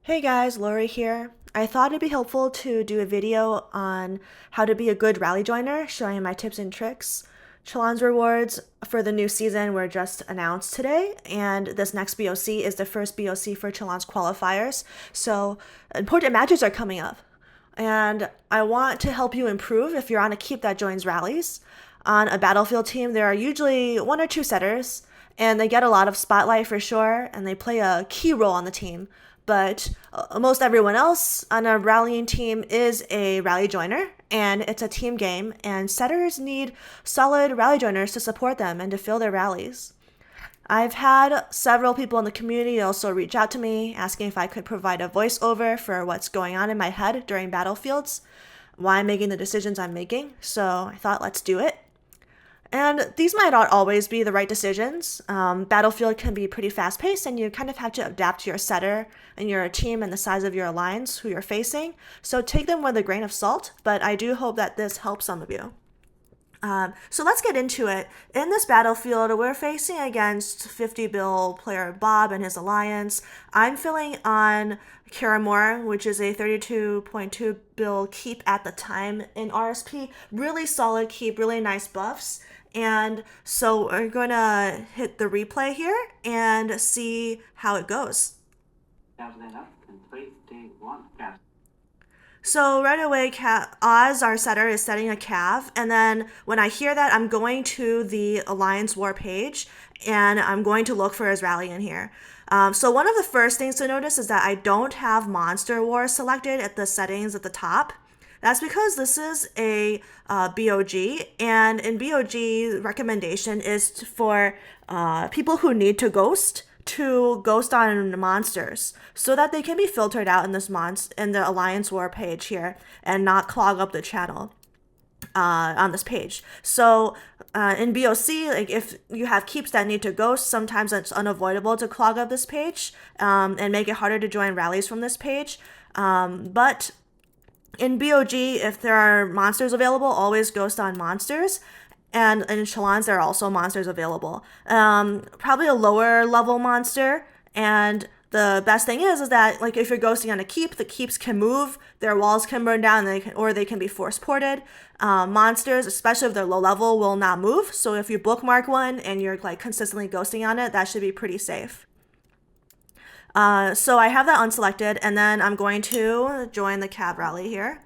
Hey guys, Lori here. I thought it'd be helpful to do a video on how to be a good rally joiner, showing my tips and tricks. Chalon's rewards for the new season were just announced today, and this next BOC is the first BOC for Chalon's qualifiers. So important matches are coming up, and I want to help you improve if you're on a keep that joins rallies. On a battlefield team, there are usually one or two setters, and they get a lot of spotlight for sure, and they play a key role on the team. But most everyone else on a rallying team is a rally joiner, and it's a team game, and setters need solid rally joiners to support them and to fill their rallies. I've had several people in the community also reach out to me asking if I could provide a voiceover for what's going on in my head during battlefields, why I'm making the decisions I'm making, so I thought let's do it. And these might not always be the right decisions. Battlefield can be pretty fast paced, and you kind of have to adapt to your setter and your team and the size of your alliance, who you're facing. So take them with a grain of salt, but I do hope that this helps some of you. So let's get into it. In this battlefield, we're facing against 50 bill player Bob and his alliance. I'm filling on Karamor, which is a 32.2 bill keep at the time in RSP. Really solid keep, really nice buffs. And so we're going to hit the replay here and see how it goes. So right away, Oz, our setter, is setting a cav, and then when I hear that, I'm going to the Alliance War page, and I'm going to look for his rally in here. So one of the first things to notice is that I don't have Monster War selected at the settings at the top. That's because this is a BOG, and in BOG, recommendation is for people who need to ghost on monsters so that they can be filtered out in this in the Alliance War page here and not clog up the channel on this page. So in BOC, like if you have keeps that need to ghost, sometimes it's unavoidable to clog up this page and make it harder to join rallies from this page. But in BOG, if there are monsters available, always ghost on monsters. And in Chalons, there are also monsters available. Probably a lower level monster. And the best thing is that like if you're ghosting on a keep, the keeps can move, their walls can burn down, or they can be force ported. Monsters, especially if they're low level, will not move. So if you bookmark one and you're like consistently ghosting on it, that should be pretty safe. So I have that unselected, and then I'm going to join the cab rally here.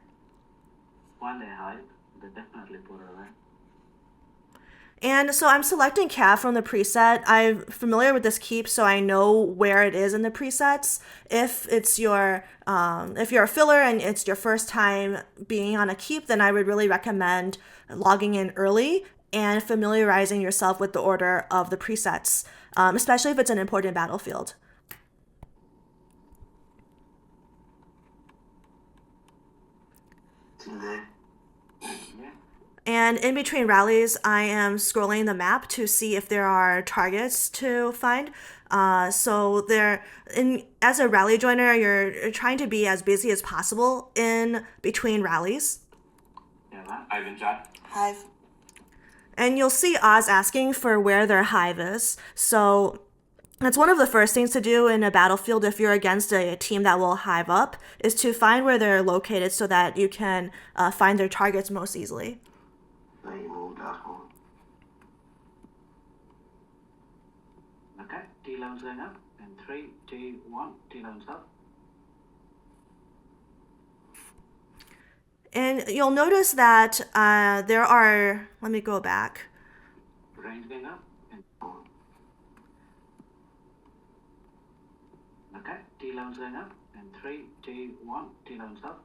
One day hide, they definitely put it away. And so I'm selecting cav from the preset. I'm familiar with this keep, so I know where it is in the presets. If you're a filler and it's your first time being on a keep, then I would really recommend logging in early and familiarizing yourself with the order of the presets, especially if it's an important battlefield. And in between rallies, I am scrolling the map to see if there are targets to find. So as a rally joiner, you're trying to be as busy as possible in between rallies. Hive. And you'll see Oz asking for where their hive is. So that's one of the first things to do in a battlefield if you're against a team that will hive up, is to find where they're located so that you can find their targets most easily. Okay, T-loans going up. And 3, 2, 1, T-loans up. And you'll notice that there are, let me go back. Range going up. And okay, T-loans going up. And 3, 2, 1, T-loans up.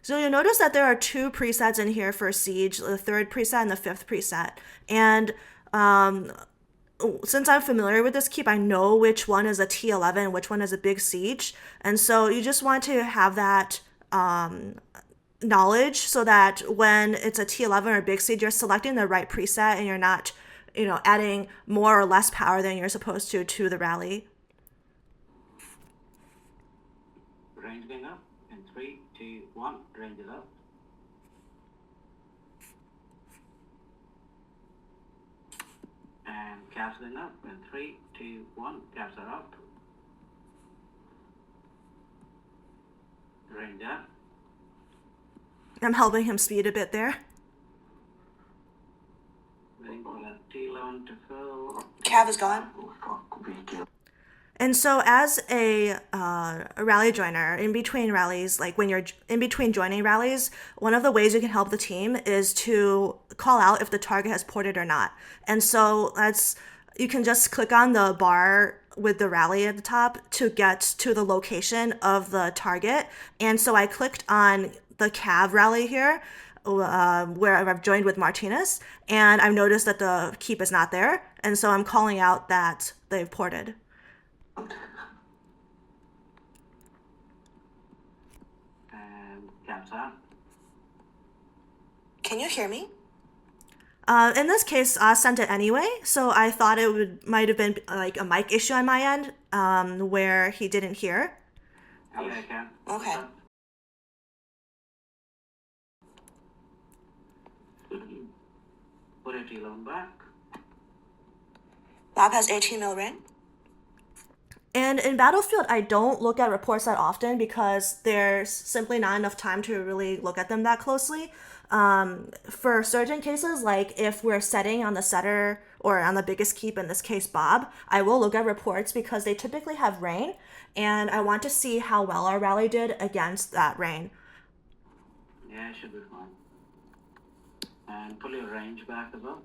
So you'll notice that there are two presets in here for Siege, the third preset and the fifth preset. And since I'm familiar with this keep, I know which one is a T11, which one is a big Siege. And so you just want to have that knowledge so that when it's a T11 or big Siege, you're selecting the right preset and you're not, adding more or less power than you're supposed to the rally. Range going up. And 3, 2, 1, range is up. And caps going up. And 3, 2, 1, caps are up. Range up. I'm helping him speed a bit there. Waiting for that T11 to fill. Cav is gone. And so, as a rally joiner, in between rallies, like when you're in between joining rallies, one of the ways you can help the team is to call out if the target has ported or not. And so you can just click on the bar with the rally at the top to get to the location of the target. And so I clicked on the Cav rally here, where I've joined with Martinez, and I've noticed that the keep is not there. And so I'm calling out that they've ported. And caps out. Can you hear me? In this case, I sent it anyway, so I thought might have been like a mic issue on my end, where he didn't hear. Yeah, I can. Okay. Put your T11 back. Bob has 18 mil rin. And in Battlefield, I don't look at reports that often because there's simply not enough time to really look at them that closely. For certain cases, like if we're setting on the setter or on the biggest keep, in this case Bob, I will look at reports because they typically have rain, and I want to see how well our rally did against that rain. Yeah, it should be fine. And pull your range back as well.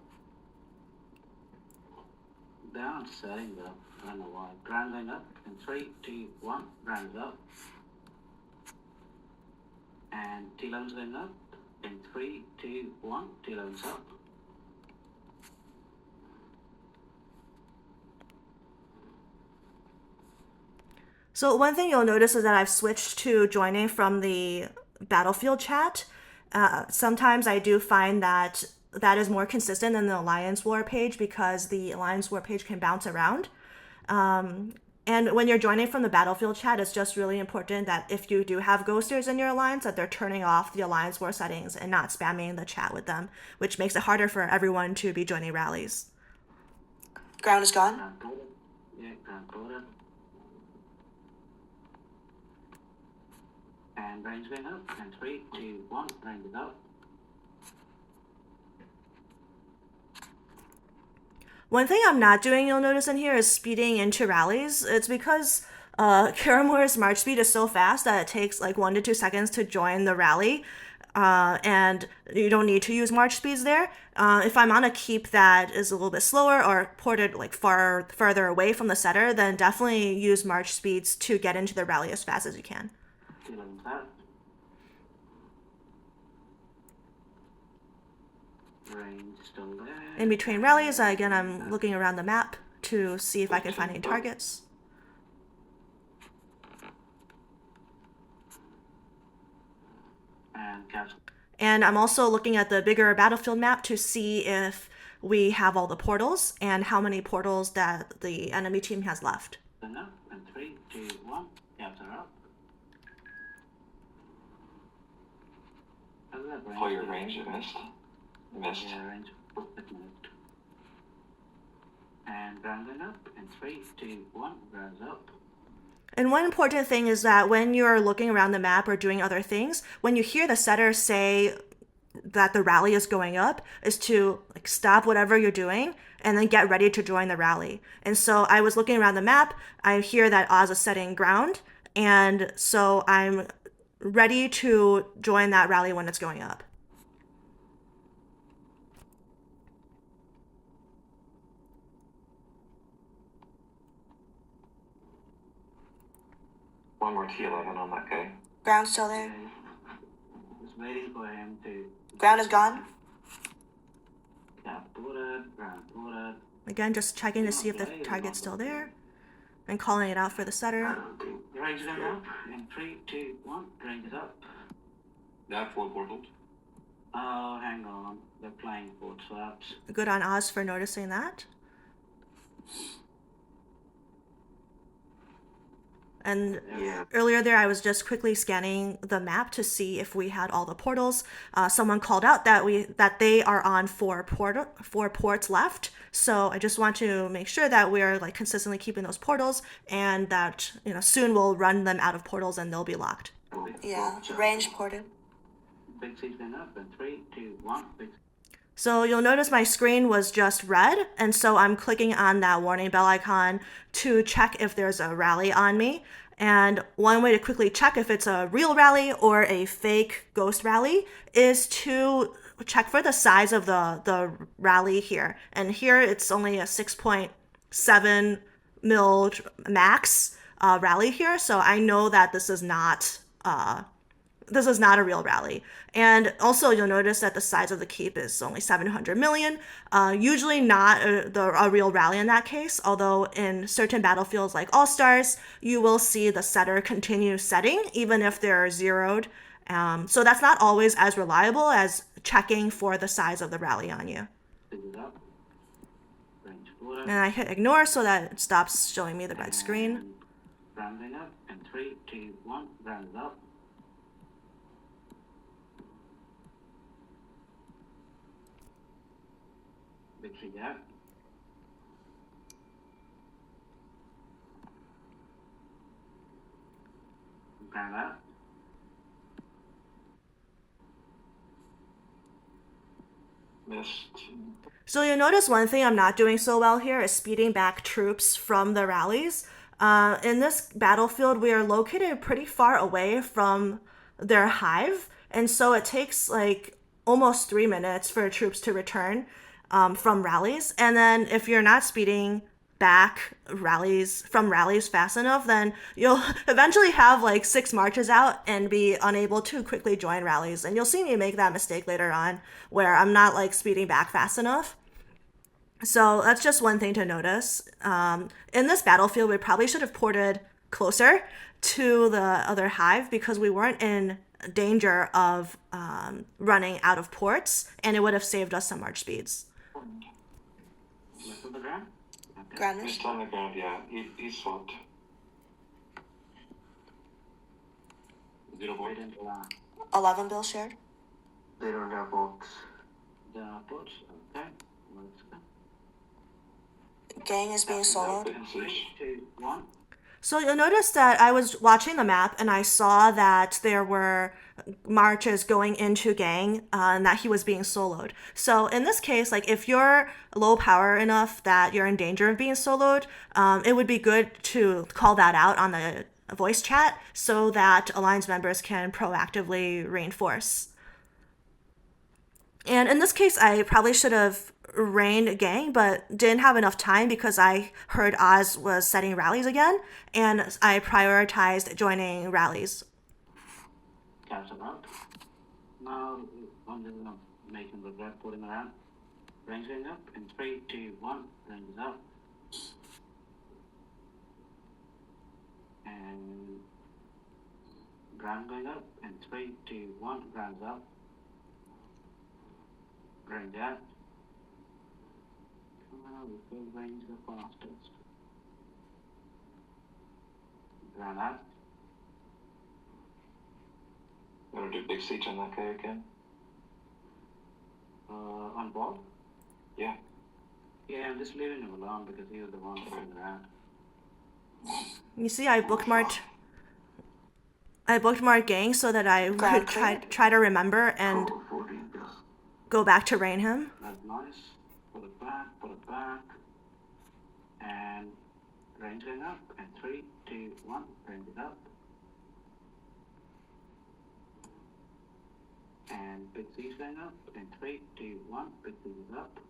They're not setting though. I don't know why. Ground line up in 3, 2, 1. Grounds up. And T11's going up in 3, 2, 1. T11's up. So one thing you'll notice is that I've switched to joining from the Battlefield chat. Sometimes I do find that is more consistent than the Alliance War page because the Alliance War page can bounce around. And when you're joining from the Battlefield chat, it's just really important that if you do have ghosters in your alliance, that they're turning off the Alliance War settings and not spamming the chat with them, which makes it harder for everyone to be joining rallies. Ground is gone. Ground ported. Yeah, ground ported. And range going up. And 3, 2, 1. Range is up. One thing I'm not doing, you'll notice in here, is speeding into rallies. It's because Karamor's march speed is so fast that it takes like 1 to 2 seconds to join the rally, and you don't need to use march speeds there. If I'm on a keep that is a little bit slower or ported like further away from the setter, then definitely use march speeds to get into the rally as fast as you can. Range still there. In between rallies, again, I'm looking around the map to see if I can find any targets. And I'm also looking at the bigger battlefield map to see if we have all the portals and how many portals that the enemy team has left. Enough. And 3, 2, 1. Caps are up. Oh, your range it missed. Missed. Yeah, range it missed. And grounding up. And 3, 2, 1. Grounds up. And one important thing is that when you're looking around the map or doing other things, when you hear the setter say that the rally is going up, is to like stop whatever you're doing and then get ready to join the rally. And so I was looking around the map, I hear that Oz is setting ground, and so I'm ready to join that rally when it's going up. One more T11 on that guy. Ground still there. Just waiting for him to. Ground is gone. Yeah, ported. Ground ported. Again, just checking to see if the target's still there and calling it out for the setter. Range is up. In 3, 2, 1. Range is up. Yeah, 4 portals. Oh, hang on. They're playing port swaps. Good on Oz for noticing that. And earlier there, I was just quickly scanning the map to see if we had all the portals. Someone called out that they are on 4 ports left. So I just want to make sure that we're like consistently keeping those portals, and that soon we'll run them out of portals and they'll be locked. Yeah, range ported. Big C's going up, and 3, 2, 1, big C. So you'll notice my screen was just red, and so I'm clicking on that warning bell icon to check if there's a rally on me. And one way to quickly check if it's a real rally or a fake ghost rally is to check for the size of the rally here. And here it's only a 6.7 mil max rally here, so I know that this is not a real rally. And also, you'll notice that the size of the keep is only 700 million. Usually not a real rally in that case, although in certain battlefields like All Stars, you will see the setter continue setting even if they're zeroed. So that's not always as reliable as checking for the size of the rally on you. Big is up. Range ported. And I hit ignore so that it stops showing me the red screen. And rounding up, and 3, 2, 1, round it up. Big C out. Round up. Missed. So you'll notice one thing I'm not doing so well here is speeding back troops from the rallies. In this battlefield, we are located pretty far away from their hive, and so it takes like almost 3 minutes for troops to return from rallies. And then if you're not speeding back rallies fast enough, then you'll eventually have like 6 marches out and be unable to quickly join rallies. And you'll see me make that mistake later on where I'm not like speeding back fast enough. So that's just one thing to notice. In this battlefield, we probably should have ported closer to the other hive because we weren't in danger of running out of ports, and it would have saved us some march speeds. Left of the ground. Okay. Ground Missed on the ground, yeah. He swapped. 0 Right point. into line. 11 bill shared. They don't have box. The ports. Okay. Let's go. Gang is being soloed. And 3, 2, 1. So you'll notice that I was watching the map and I saw that there were marches going into gang and that he was being soloed. So in this case, like if you're low power enough that you're in danger of being soloed, it would be good to call that out on the voice chat so that Alliance members can proactively reinforce. And in this case, I probably should have rained gang, but didn't have enough time because I heard Oz was setting rallies again, and I prioritized joining rallies. Cancel out. Now, I'm just gonna make him regret putting around. Range going up, in 3, 2, 1, range is up. And ground going up, in 3, 2, 1, ground's up. Range out. We could range the fastest. Ground out. Gonna do big siege on that guy again? On board? Yeah. Yeah, I'm just leaving him alone because he was the one putting it around. You see, I bookmarked gang so that I could try to remember and go back to rain him. That's nice. Put it back. And range going up. And 3, 2, 1, range it up. And big C's going up. And 3, 2, 1, big C is up.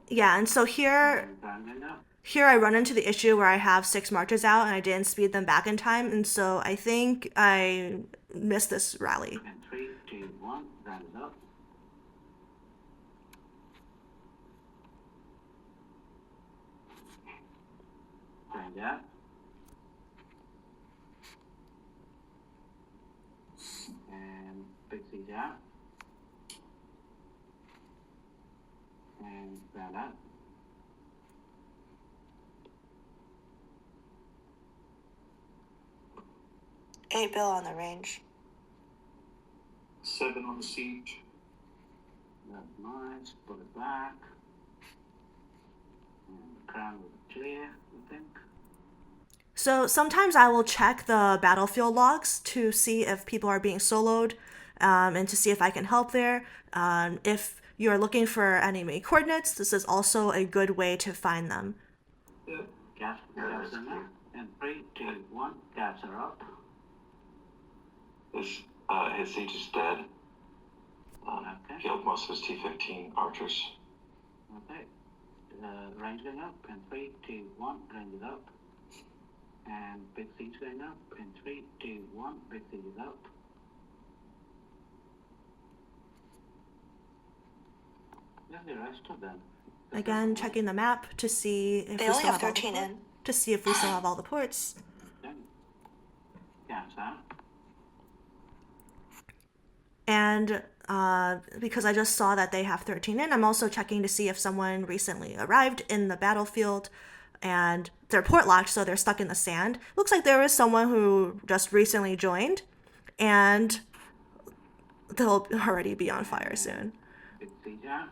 Yeah, and so here And ground going up. I run into the issue where I have 6 marches out and I didn't speed them back in time, and so I think I missed this rally. And 3, 2, 1, ground is up. Range out. And big C's out. And ground out. $8 bill on the range. 7 on the siege. That's nice. Put it back. And the crown was clear, I think. So sometimes I will check the battlefield logs to see if people are being soloed, and to see if I can help there. If you're looking for enemy coordinates, this is also a good way to find them. Gas are up. And 3, 2, 1, gas are up. His siege is dead. Okay. Killed most of his T-15 archers. Okay. Range going up. And 3, 2, 1, range is up. And big siege going up. And 3, 2, 1, big siege is up. Where's the rest of them? Again, checking the map to see if They we only still have have all the 13 in. to see if we still have all the ports. Gas out. And because I just saw that they have 13 in, I'm also checking to see if someone recently arrived in the battlefield and they're port locked, so they're stuck in the sand. Looks like there is someone who just recently joined, and they'll already be on fire soon. Big siege out.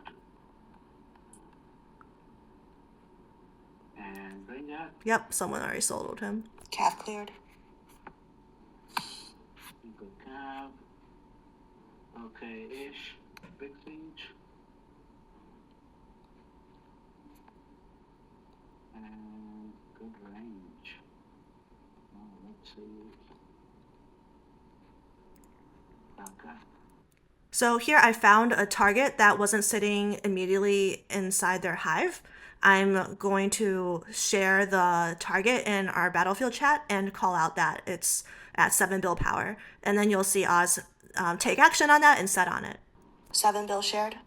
And range out. Yep, someone already soloed him. Cav cleared. Good cav. Okay-ish. Big siege. And good range. Oh, let's see. Okay. So here I found a target that wasn't sitting immediately inside their hive. I'm going to share the target in our battlefield chat and call out that it's at 7 bill power. And then you'll see Oz take action on that and set on it. 7 bill shared.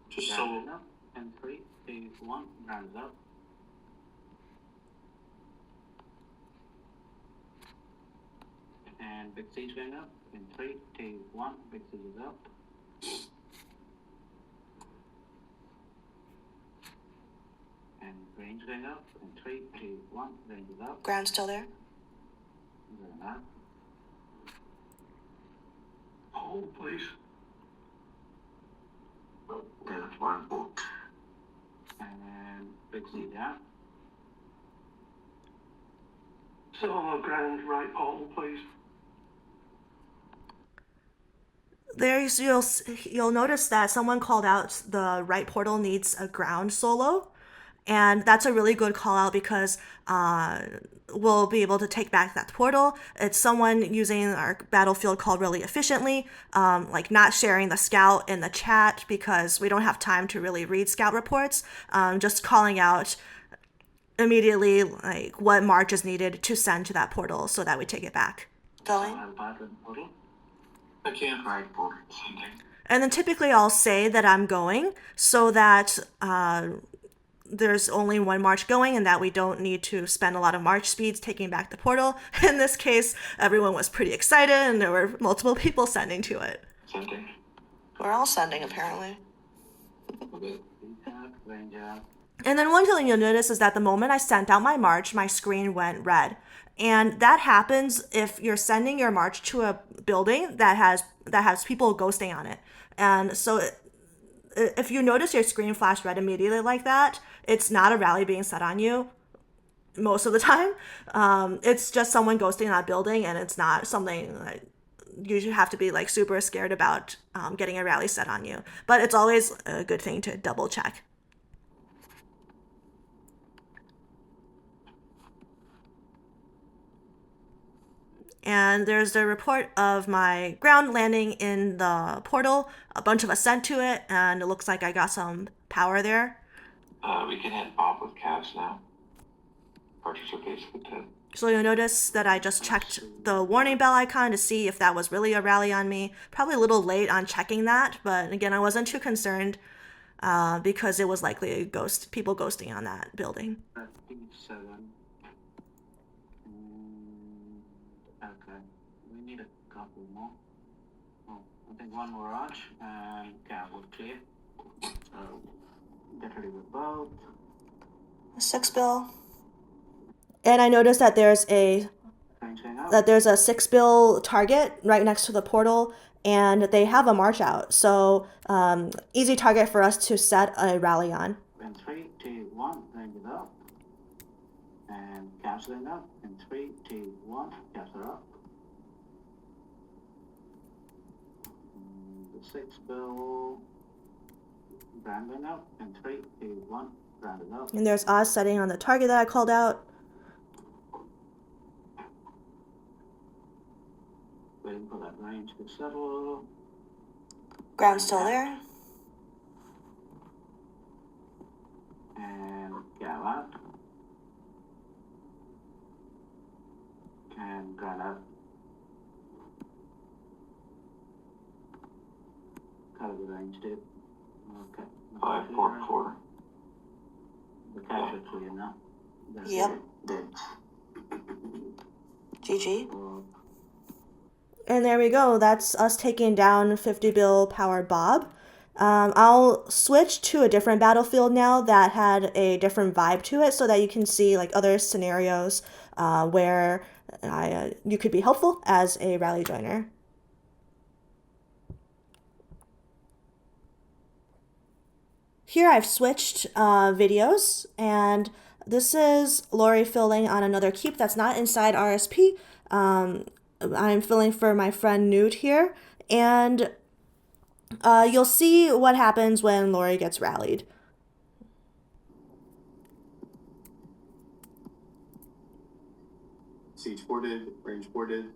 Just Ground is up. And 3, 2, 1, ground is up. And big siege going up. In 3, 2, 1, big siege is up. And range going up. In 3, 2, 1, range is up. Ground still there. Going up. hold, please. There's one book. And big siege out. Solo ground right pole, please. There's you'll notice that someone called out the right portal needs a ground solo, and that's a really good call out because we'll be able to take back that portal. It's someone using our battlefield call really efficiently, like not sharing the scout in the chat because we don't have time to really read scout reports. Just calling out immediately like what march is needed to send to that portal so that we take it back. Going. I'll buy the portal. I can't right pole. Sending. And then typically I'll say that I'm going so that there's only one march going and that we don't need to spend a lot of march speeds taking back the portal. In this case, everyone was pretty excited and there were multiple people sending to it. Sending. We're all sending, apparently. Okay. Range out. And then one thing you'll notice is that the moment I sent out my march, my screen went red. And that happens if you're sending your march to a building that has people ghosting on it. And so if you notice your screen flash red immediately like that, it's not a rally being set on you most of the time. It's just someone ghosting that building, and it's not something that you should have to be like super scared about getting a rally set on you. But it's always a good thing to double check. And there's a report of my ground landing in the portal. A bunch of us sent to it, and it looks like I got some power there. We can hit Bob with calves now. Archers are basically dead. So you'll notice that I just checked the warning bell icon to see if that was really a rally on me. Probably a little late on checking that, but again, I wasn't too concerned because it was likely a people ghosting on that building. 7. Okay, we need a couple more. Oh, I think one more arch and we're clear. So get ready with both. 6 bill. And I noticed that there's a Range going up. 6 bill target right next to the portal, and they have a march out. So easy target for us to set a rally on. And 3, 2, 1, range is And canceling up in 3, 2, 1. Caps are up. The 6 bill. Branding up in 3, 2, 1. Branding up. And there's odds setting on the target that I called out. Waiting for that range to settle. Ground still there. And gap out. And ground up. Cover the range dip. Okay. 544. The cash are clear now. That's Yep. it. GG. And there we go. That's us taking down 50 bill power Bob. I'll switch to a different battlefield now that had a different vibe to it so that you can see like other scenarios where you could be helpful as a rally joiner. Here I've switched videos, and this is Lori filling on another keep that's not inside RSP. I'm filling for my friend Newt here, and you'll see what happens when Lori gets rallied. Siege boarded, range boarded.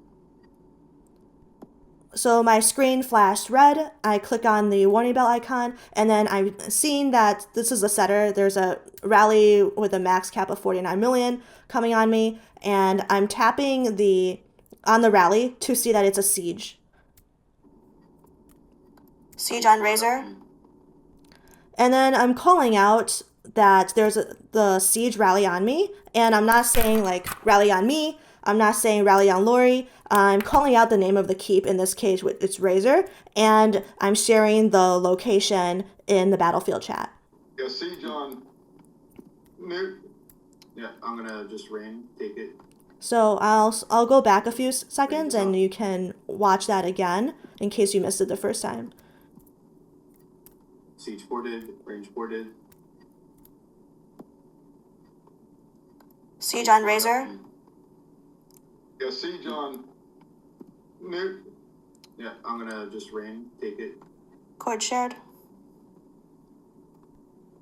So my screen flashed red, I click on the warning bell icon, and then I'm seeing that this is a setter. There's a rally with a max cap of 49 million coming on me, and I'm tapping on the rally to see that it's a siege. Siege on Razor. And then I'm calling out that there's the siege rally on me, and I'm not saying like rally on me, I'm not saying rally on Lori. I'm calling out the name of the keep, in this case it's Razor, and I'm sharing the location in the battlefield chat. Yeah, siege on Newt. Yeah, I'm gonna just rain, take it. So I'll go back a few seconds and you can watch that again in case you missed it the first time. Siege boarded, range boarded. Siege on Razor. Yeah, siege on Newt. Yeah, I'm gonna just rain, take it. Cord shared.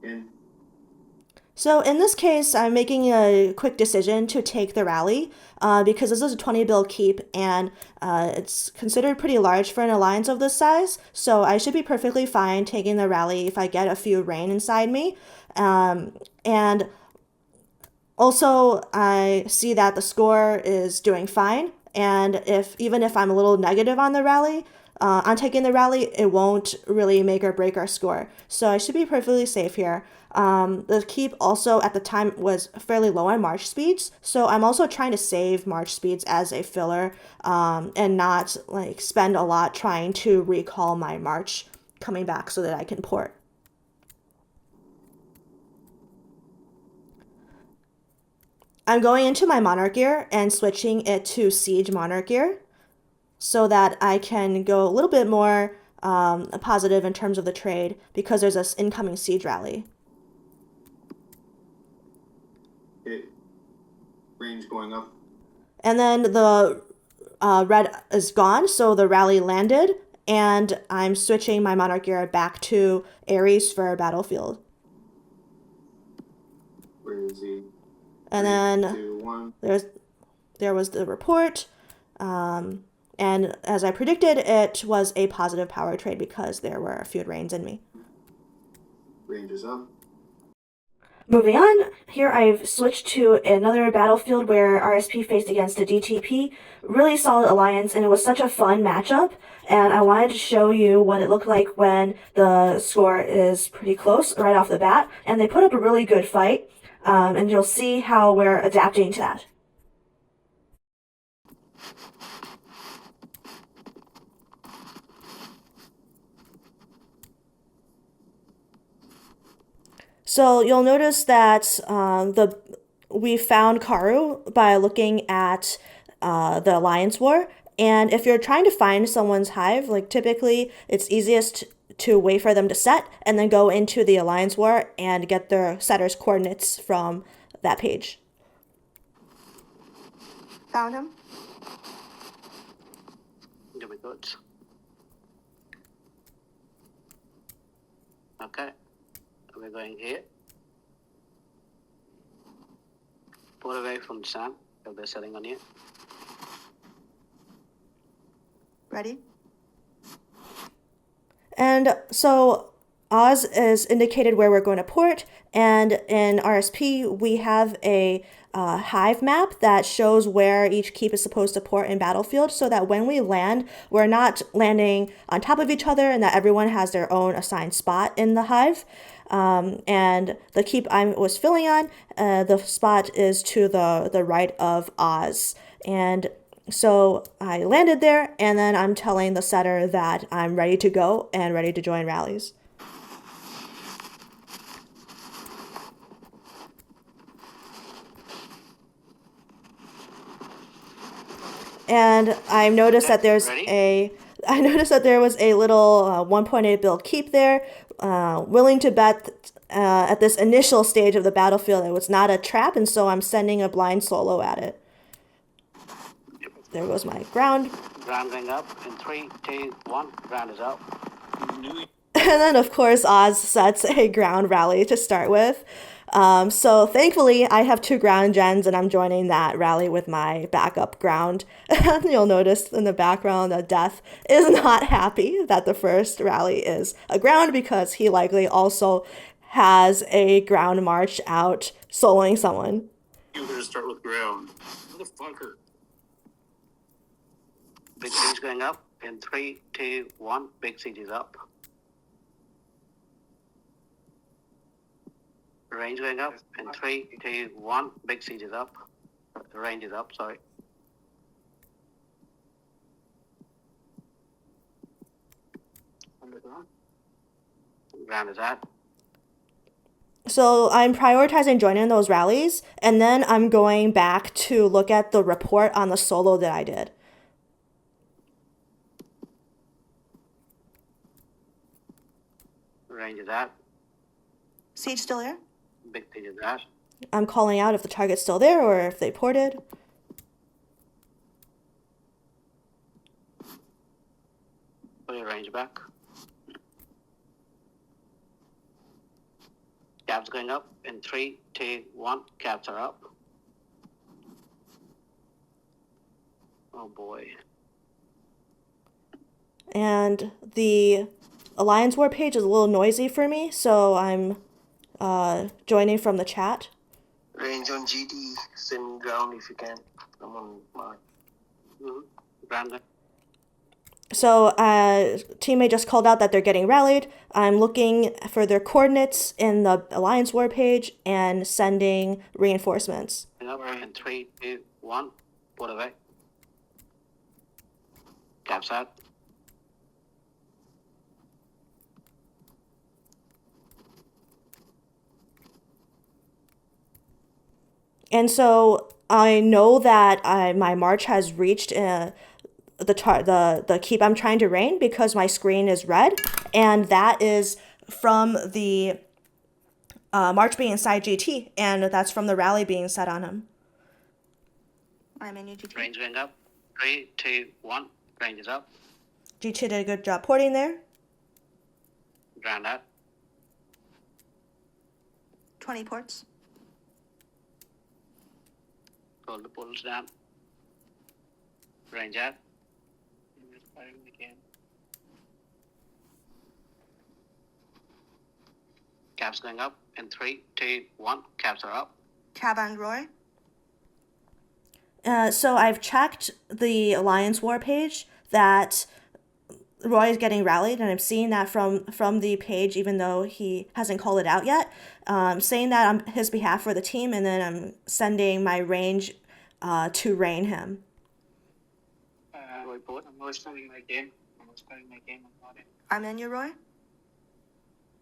In. So in this case, I'm making a quick decision to take the rally because this is a 20 bill keep, and it's considered pretty large for an alliance of this size. So I should be perfectly fine taking the rally if I get a few rain inside me. And also, I see that the score is doing fine, and even if I'm a little negative on the rally, on taking the rally, it won't really make or break our score. So I should be perfectly safe here. The keep also at the time was fairly low on march speeds, so I'm also trying to save march speeds as a filler and not like spend a lot trying to recall my march coming back so that I can port. I'm going into my Monarch gear and switching it to Siege Monarch gear so that I can go a little bit more positive in terms of the trade because there's this incoming Siege rally. Okay. Range going up. And then the red is gone, so the rally landed, and I'm switching my Monarch gear back to Ares for battlefield. Where is he? And 3, then 2, 1. there was the report, and as I predicted, it was a positive power trade because there were a few rains in me. Range is up. Moving on, here I've switched to another battlefield where RSP faced against a DTP. Really solid alliance, and it was such a fun matchup, and I wanted to show you what it looked like when the score is pretty close right off the bat, and they put up a really good fight. And you'll see how we're adapting to that. So you'll notice that we found Karu by looking at the Alliance War. And if you're trying to find someone's hive, like typically it's easiest to wait for them to set and then go into the Alliance War and get their setter's coordinates from that page. Found him. Very good. Okay, we're going here. Pull away from the sun if they're setting on you. Ready? And so Oz is indicated where we're going to port, and in RSP we have a hive map that shows where each keep is supposed to port in Battlefield, so that when we land, we're not landing on top of each other and that everyone has their own assigned spot in the hive. And the keep I was filling on, the spot is to the right of Oz. And so I landed there, and then I'm telling the setter that I'm ready to go and ready to join rallies. And I noticed that there was a little 1.8 build keep there, willing to bet at this initial stage of the battlefield it was not a trap, and so I'm sending a blind solo at it. There goes my ground. Ground going up in 3, 2, 1. Ground is up. And then, of course, Oz sets a ground rally to start with. So thankfully, I have 2 ground gens, and I'm joining that rally with my backup ground. You'll notice in the background that Death is not happy that the first rally is a ground, because he likely also has a ground march out soloing someone. You better start with ground. Motherfucker. Big siege going up in 3, 2, 1. Big siege is up. Range going up in 3, 2, 1. Big siege is up. Range is up, sorry. Ground is at. So I'm prioritizing joining those rallies, and then I'm going back to look at the report on the solo that I did. Range is at. Siege still here? Big siege is at. I'm calling out if the target's still there or if they ported. Pull your range back. Cabs going up in 3, 2, 1. Cabs are up. Oh boy. And the Alliance War page is a little noisy for me, so I'm joining from the chat. Range on GD. Send me ground if you can. I'm on mark. Ground. So teammate just called out that they're getting rallied. I'm looking for their coordinates in the Alliance War page and sending reinforcements. Up in 3, 2, 1. Put away. Cabs out. And so I know that my march has reached the keep I'm trying to rain, because my screen is red, and that is from the march being inside GT, and that's from the rally being set on him. I'm in UGT. Range going up. 3, 2, 1. Range is up. GT did a good job porting there. Ground out. 20 ports. Hold the pulls down. Range out. Firing again. Cabs going up in 3, 2, 1. Cabs are up. Cab and Roy. So I've checked the Alliance War page that Roy is getting rallied, and I'm seeing that from the page, even though he hasn't called it out yet, saying that on his behalf for the team, and then I'm sending my range to rain him. Roy port. I'm starting my game. I'm in you, Roy.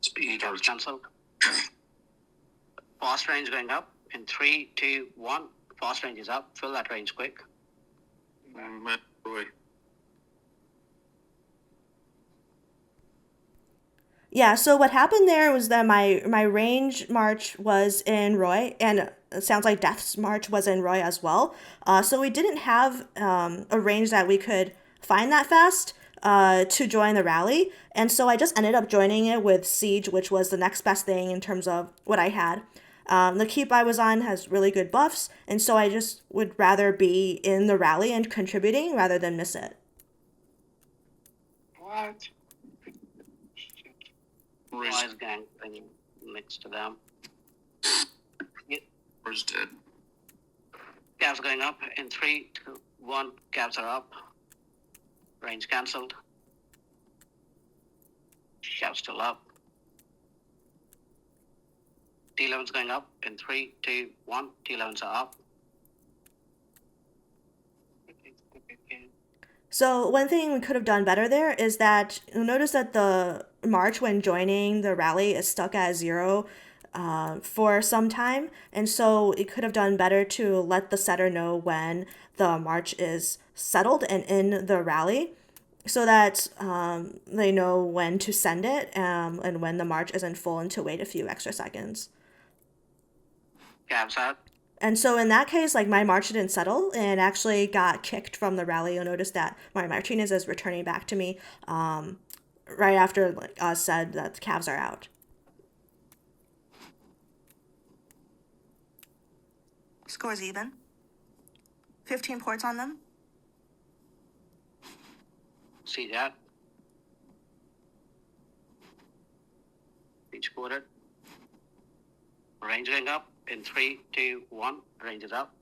Speed. Cabs cancelled. Fast range going up in 3, 2, 1. Fast range is up. Fill that range quick. Roy. Yeah, so what happened there was that my range march was in Roy, and it sounds like Death's march was in Roy as well. So we didn't have a range that we could find that fast to join the rally, and so I just ended up joining it with Siege, which was the next best thing in terms of what I had. The keep I was on has really good buffs, and so I just would rather be in the rally and contributing rather than miss it. What? Wise gang thing next to them. Where's dead? Cabs going up in 3, 2, 1. Cabs are up. Range cancelled. Cabs still up. T11's going up in 3, 2, 1. T11s are up. So one thing we could have done better there is that you'll notice that the march when joining the rally is stuck at 0 for some time, and so it could have done better to let the setter know when the march is settled and in the rally, so that they know when to send it and when the march isn't full and to wait a few extra seconds. Cabs out. And so in that case, like my march didn't settle and actually got kicked from the rally. You'll notice that Martinez is returning back to me right after Oz said that the Cavs are out. Scores even. 15 ports on them. See that? Each ported. Range going up in 3, 2, 1. Range is up.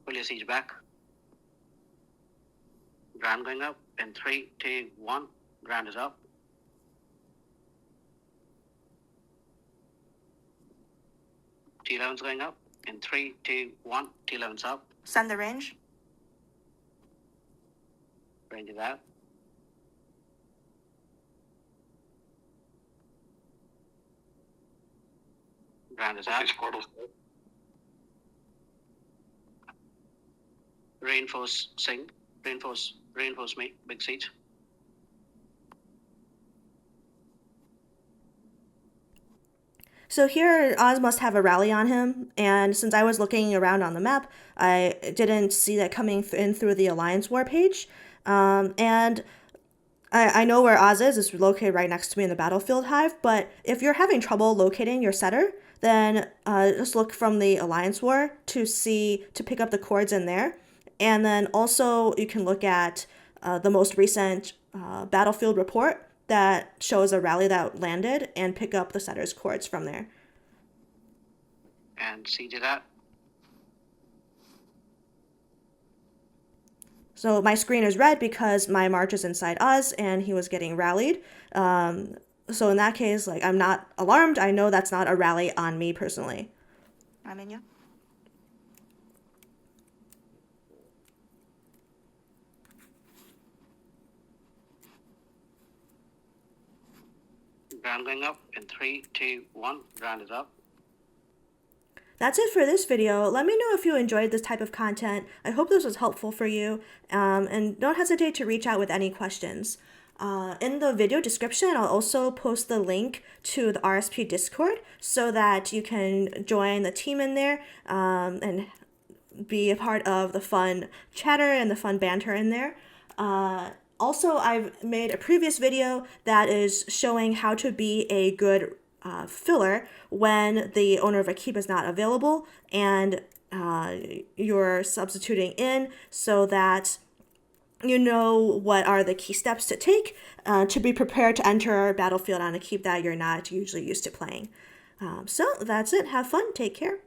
Pull your siege back. Grand going up in 3, 2, 1. Grand is up. T11's going up in 3, 2, 1. T11's up. Send the range. Range is out. Grand is out. These portals. Reinforce Sing. Reinforce me. Big siege. So here, Oz must have a rally on him, and since I was looking around on the map, I didn't see that coming in through the Alliance War page. And I know where Oz is. It's located right next to me in the battlefield hive, but if you're having trouble locating your setter, then just look from the Alliance War to pick up the chords in there. And then also you can look at the most recent battlefield report that shows a rally that landed and pick up the setter's chords from there. And siege it out. So my screen is red because my march is inside Oz and he was getting rallied. So in that case, like, I'm not alarmed. I know that's not a rally on me personally. I'm in you. Ground going up in 3, 2, 1. Ground is up. That's it for this video. Let me know if you enjoyed this type of content. I hope this was helpful for you. And don't hesitate to reach out with any questions. In the video description, I'll also post the link to the RSP Discord so that you can join the team in there and be a part of the fun chatter and the fun banter in there. Also, I've made a previous video that is showing how to be a good filler when the owner of a keep is not available and you're substituting in, so that you know what are the key steps to take to be prepared to enter a battlefield on a keep that you're not usually used to playing. So that's it. Have fun. Take care.